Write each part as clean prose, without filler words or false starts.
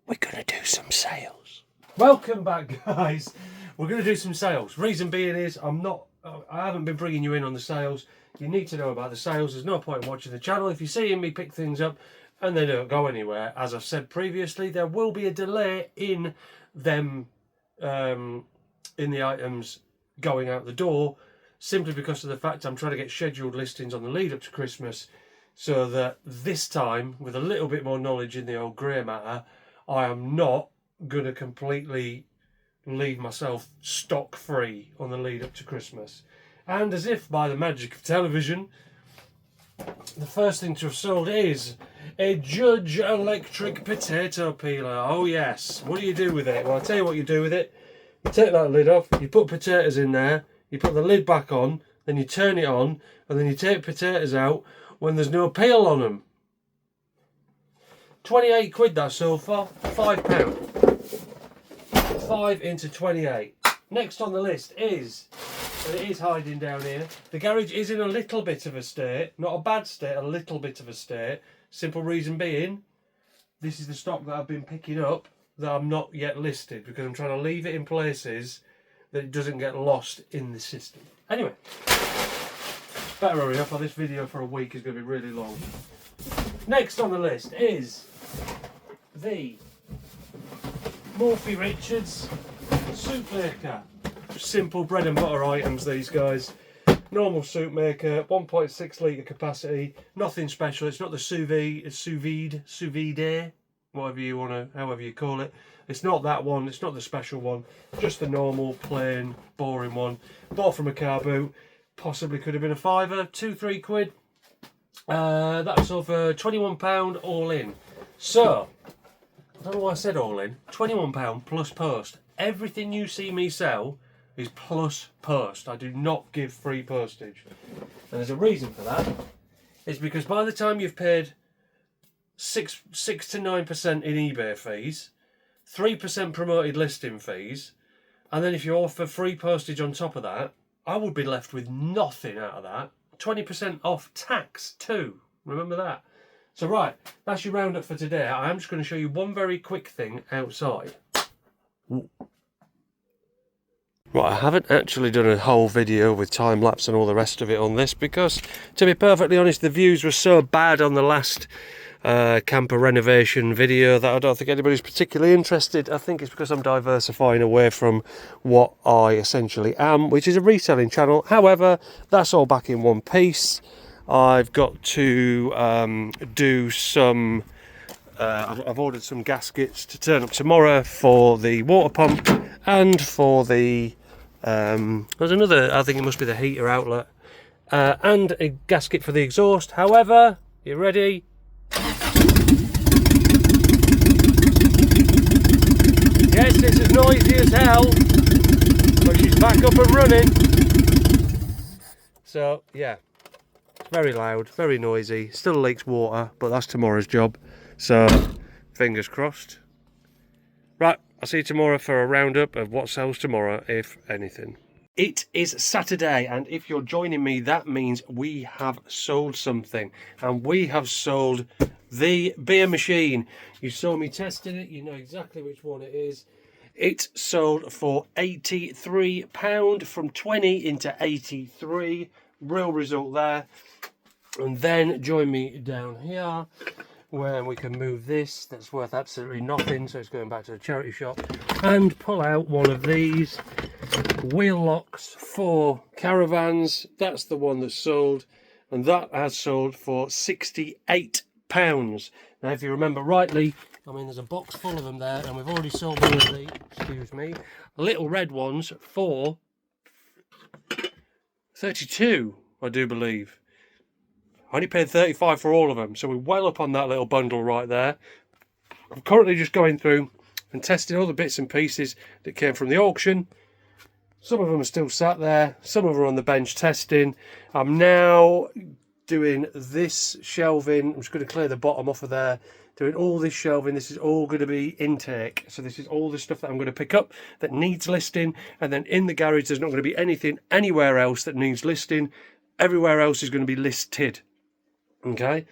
we're going to do some sales. Welcome back, guys. We're going to do some sales. Reason being is I haven't been bringing you in on the sales. You need to know about the sales. There's no point in watching the channel if you're seeing me pick things up and they don't go anywhere. As I've said previously, there will be a delay in them, in the items going out the door, simply because of the fact I'm trying to get scheduled listings on the lead up to Christmas, so that this time, with a little bit more knowledge in the old grey matter, I am not going to completely leave myself stock free on the lead up to Christmas. And as if by the magic of television, the first thing to have sold is a Judge electric potato peeler. Oh yes. What do you do with it? Well, I'll tell you what you do with it. You take that lid off, you put potatoes in there, you put the lid back on, then you turn it on, and then you take potatoes out when there's no peel on them. 28 quid that so far, £5. 5 into 28. Next on the list is, and it is hiding down here, the garage is in a little bit of a state, not a bad state, a little bit of a state. Simple reason being, this is the stock that I've been picking up that I'm not yet listed, because I'm trying to leave it in places that it doesn't get lost in the system. Anyway, better hurry up, or this video for a week is going to be really long. Next on the list is the Morphy Richards soup maker. Simple bread and butter items, these guys. Normal soup maker, 1.6 litre capacity, nothing special. It's not the sous vide, whatever you want to, however you call it. It's not that one, it's not the special one, just the normal, plain, boring one. Bought from a car boot, possibly could have been a fiver, 2-3 quid. That's over £21 all in. So, I don't know why I said all in, £21 plus post. Everything you see me sell is plus post. I do not give free postage. And there's a reason for that. It's because by the time you've paid 6 to 9% in eBay fees, 3% promoted listing fees, and then if you offer free postage on top of that, I would be left with nothing out of that. 20% off tax too. Remember that. So right, that's your roundup for today. I am just going to show you one very quick thing outside. Ooh. Right, I haven't actually done a whole video with time lapse and all the rest of it on this because, to be perfectly honest, the views were so bad on the last camper renovation video that I don't think anybody's particularly interested. I think it's because I'm diversifying away from what I essentially am, which is a reselling channel. However, that's all back in one piece. I've got to do some I've ordered some gaskets to turn up tomorrow for the water pump and for the there's another, I think it must be the heater outlet, and a gasket for the exhaust. However, you ready? Yes, it's as noisy as hell, but she's back up and running. So yeah, it's very loud, very noisy, still leaks water, but that's tomorrow's job. So fingers crossed. Right, I'll see you tomorrow for a roundup of what sells tomorrow, if anything. It is Saturday, and if you're joining me, that means we have sold something. And we have sold the beer machine. You saw me testing it, you know exactly which one it is. It sold for £83, from 20 into 83. Real result there. And then join me down here, where we can move this, that's worth absolutely nothing, so it's going back to the charity shop, and pull out one of these wheel locks for caravans. That's the one that's sold, and that has sold for £68. Now, if you remember rightly, I mean, there's a box full of them there, and we've already sold one of the, excuse me, little red ones for 32, I do believe. I only paid 35 for all of them, so we're well up on that little bundle right there. I'm currently just going through and testing all the bits and pieces that came from the auction. Some of them are still sat there, some of them are on the bench testing. I'm now doing this shelving. I'm just going to clear the bottom off of there. Doing all this shelving. This is all going to be intake. So this is all the stuff that I'm going to pick up that needs listing. And then in the garage, there's not going to be anything anywhere else that needs listing. Everywhere else is going to be listed. Okay,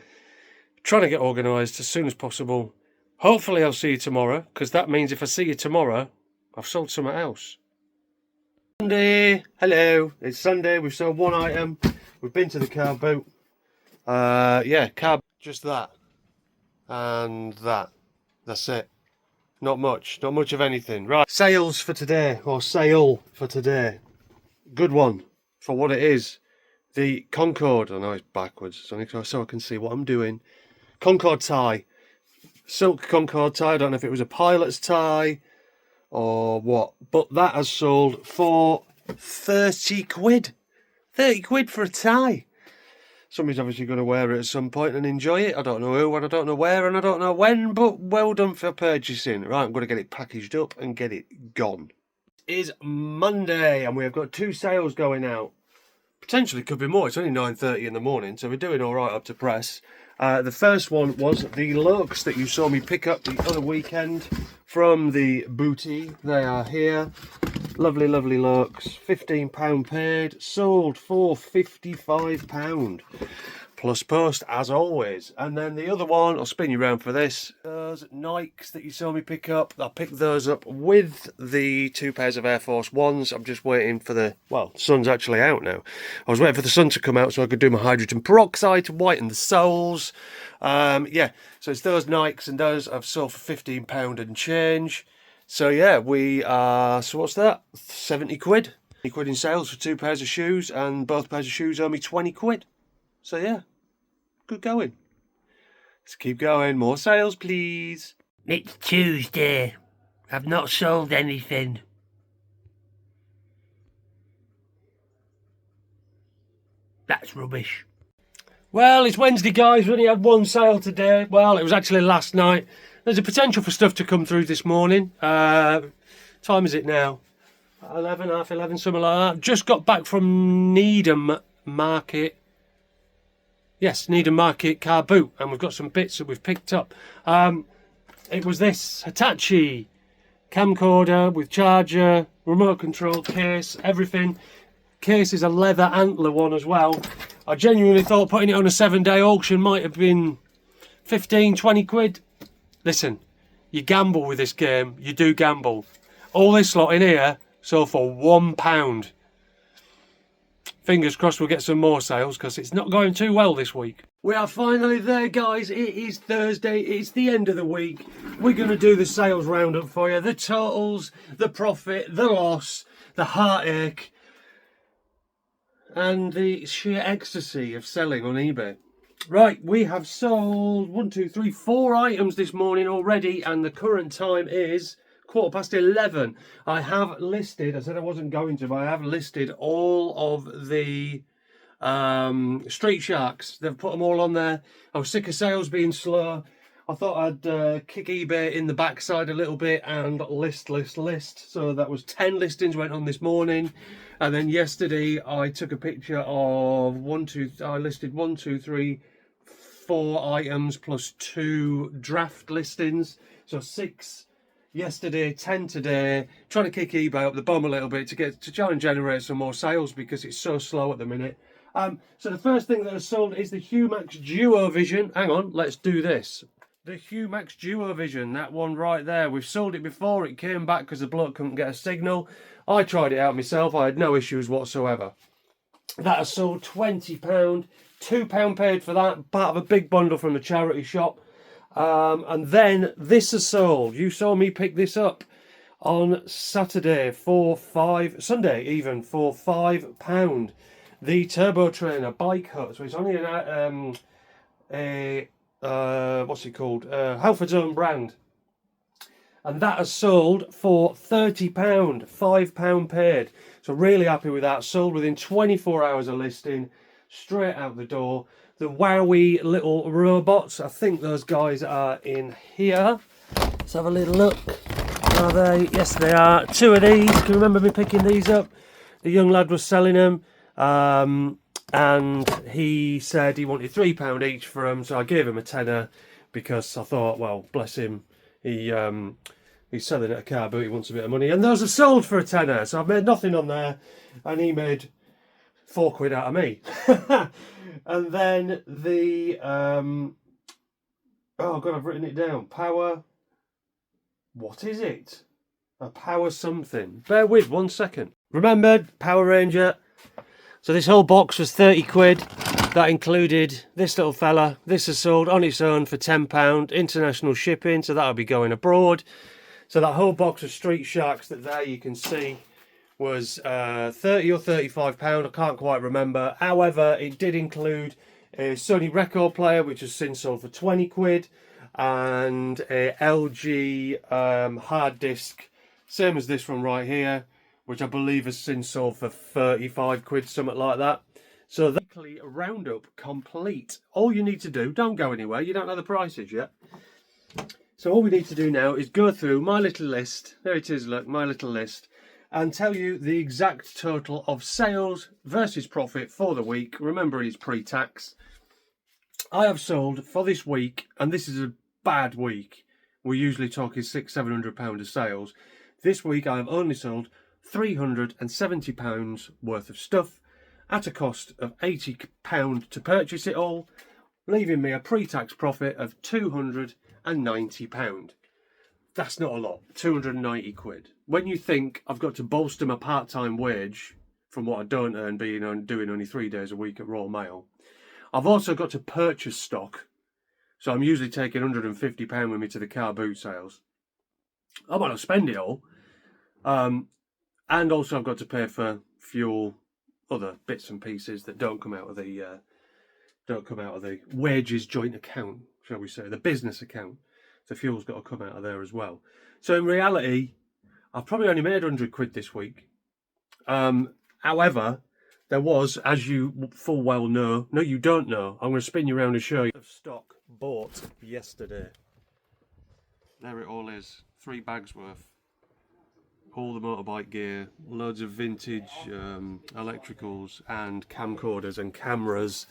trying to get organised as soon as possible. Hopefully I'll see you tomorrow, because that means if I see you tomorrow, I've sold something else. Sunday, hello, it's Sunday, we've sold one item, we've been to the car boot. Yeah, just that, and that, that's it. Not much of anything. Right, sales for today, or sale for today. Good one, for what it is. The Concorde, I know it's backwards, it's only so I can see what I'm doing. Concorde tie, silk Concorde tie, I don't know if it was a pilot's tie, or what, but that has sold for 30 quid. 30 quid for a tie. Somebody's obviously going to wear it at some point and enjoy it. I don't know who, and I don't know where, and I don't know when, but well done for purchasing. Right, I'm going to get it packaged up and get it gone. It is Monday, and we have got 2 sales going out. Potentially could be more. It's only 9:30 in the morning, so we're doing all right up to press. The first one was the Lux that you saw me pick up the other weekend from the booty. They are here. Lovely, lovely Lux. £15 paid, sold for £55 plus post as always. And then the other one, I'll spin you around for this. Those Nikes that you saw me pick up, I picked those up with the 2 pairs of Air Force Ones. I'm just waiting for the, well, the sun's actually out now. I was waiting for the sun to come out so I could do my hydrogen peroxide to whiten the soles. Yeah, so it's those Nikes, and those I've sold for £15 and change. So yeah, we are, so what's that? 70 quid. 20 quid in sales for 2 pairs of shoes, and both pairs of shoes owe me 20 quid. So yeah, good going. Let's keep going. More sales, please. It's Tuesday. I've not sold anything. That's rubbish. Well, it's Wednesday, guys. We only had 1 sale today. Well, it was actually last night. There's a potential for stuff to come through this morning. Time is it now? 11, half 11, something like that. Just got back from Needham Market. Yes, Needham Market car boot, and we've got some bits that we've picked up. It was this Hitachi camcorder with charger, remote control case, everything. Case is a leather antler one as well. I genuinely thought putting it on a 7-day auction might have been 15, 20 quid. Listen, you gamble with this game, you do gamble. All this lot in here sold for £1. Fingers crossed we'll get some more sales, because it's not going too well this week. We are finally there, guys. It is Thursday. It's the end of the week. We're going to do the sales roundup for you. The totals, the profit, the loss, the heartache, and the sheer ecstasy of selling on eBay. Right, we have sold 4 items this morning already, and the current time is 11:15. I have listed, I said I wasn't going to, but I have listed all of the Street Sharks. They've put them all on there. I was sick of sales being slow. I thought I'd kick eBay in the backside a little bit and list. So that was 10 listings went on this morning. And then yesterday I took a picture of I listed 4 items plus 2 draft listings. So 6 yesterday, 10 today. Trying to kick eBay up the bum a little bit to try and generate some more sales, because it's so slow at the minute. So the first thing that has sold is the Humax Duo Vision. Hang on, let's do this. The Humax Duo Vision, that one right there. We've sold it before. It came back because the bloke couldn't get a signal. I tried it out myself. I had no issues whatsoever. That has sold £20. £2 paid for that, part of a big bundle from a charity shop. And then this has sold. You saw me pick this up on Saturday Sunday even, for £5. The Turbo Trainer Bike Hut. So it's only what's it called? Halford's own brand. And that has sold for £30, £5 paid. So really happy with that. Sold within 24 hours of listing, straight out the door. The Wowie little robots, I think those guys are in here. Let's have a little look. Are they? Yes, they are. 2 of these. Can you remember me picking these up? The young lad was selling them. And he said he wanted £3 each for them. So I gave him a tenner, because I thought, well, bless him. He's selling at a car boot, he wants a bit of money. And those are sold for a tenner. So I've made nothing on there. And he made 4 quid out of me. And then the Oh God, I've written it down. Power. What is it? A power something. Bear with 1 second. Remembered, Power Ranger. So this whole box was 30 quid. That included this little fella. This is sold on its own for £10. International shipping, so that'll be going abroad. So that whole box of Street Sharks that there you can see was 30 or £35. I can't quite remember. However, it did include a Sony record player, which has since sold for 20 quid, and a LG hard disk, same as this one right here, which I believe has since sold for 35 quid, something like that. So that's a roundup complete. All you need to do, don't go anywhere, you don't know the prices yet. So all we need to do now is go through my little list. There it is, look, my little list. And tell you the exact total of sales versus profit for the week. Remember, it's pre-tax. I have sold for this week, and this is a bad week. We're usually talking £600–700 of sales. This week I have only sold £370 worth of stuff at a cost of £80 to purchase it all, leaving me a pre-tax profit of £290. That's not a lot, 290 quid. When you think I've got to bolster my part-time wage from what I don't earn doing only 3 days a week at Royal Mail, I've also got to purchase stock. So I'm usually taking £150 with me to the car boot sales. I might not spend it all. And also I've got to pay for fuel, other bits and pieces that don't come out of the wages joint account, shall we say, the business account. The fuel's got to come out of there as well. So in reality, I've probably only made 100 quid this week. However, there was, as you full well know, no you don't know, I'm going to spin you around and show you, of stock bought yesterday. There it all is, 3 bags worth. All the motorbike gear, loads of vintage electricals and camcorders and cameras.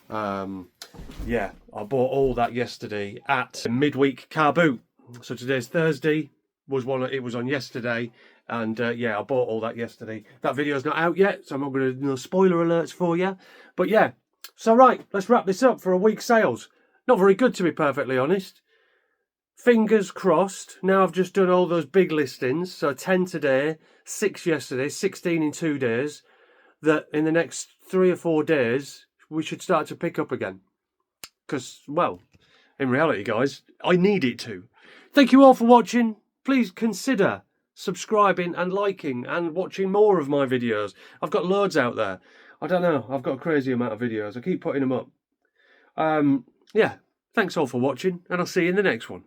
Yeah, I bought all that yesterday at midweek car boot. So today's Thursday, it was on yesterday, and yeah, I bought all that yesterday. That video's not out yet, so I'm not going to do no spoiler alerts for you. But yeah, so right, let's wrap this up for a week's sales. Not very good, to be perfectly honest. Fingers crossed. Now I've just done all those big listings, so 10 today, 6 yesterday, 16 in 2 days, that in the next 3 or 4 days we should start to pick up again. Because, well, in reality, guys, I need it to. Thank you all for watching. Please consider subscribing and liking and watching more of my videos. I've got loads out there. I don't know, I've got a crazy amount of videos. I keep putting them up. Yeah, thanks all for watching, and I'll see you in the next one.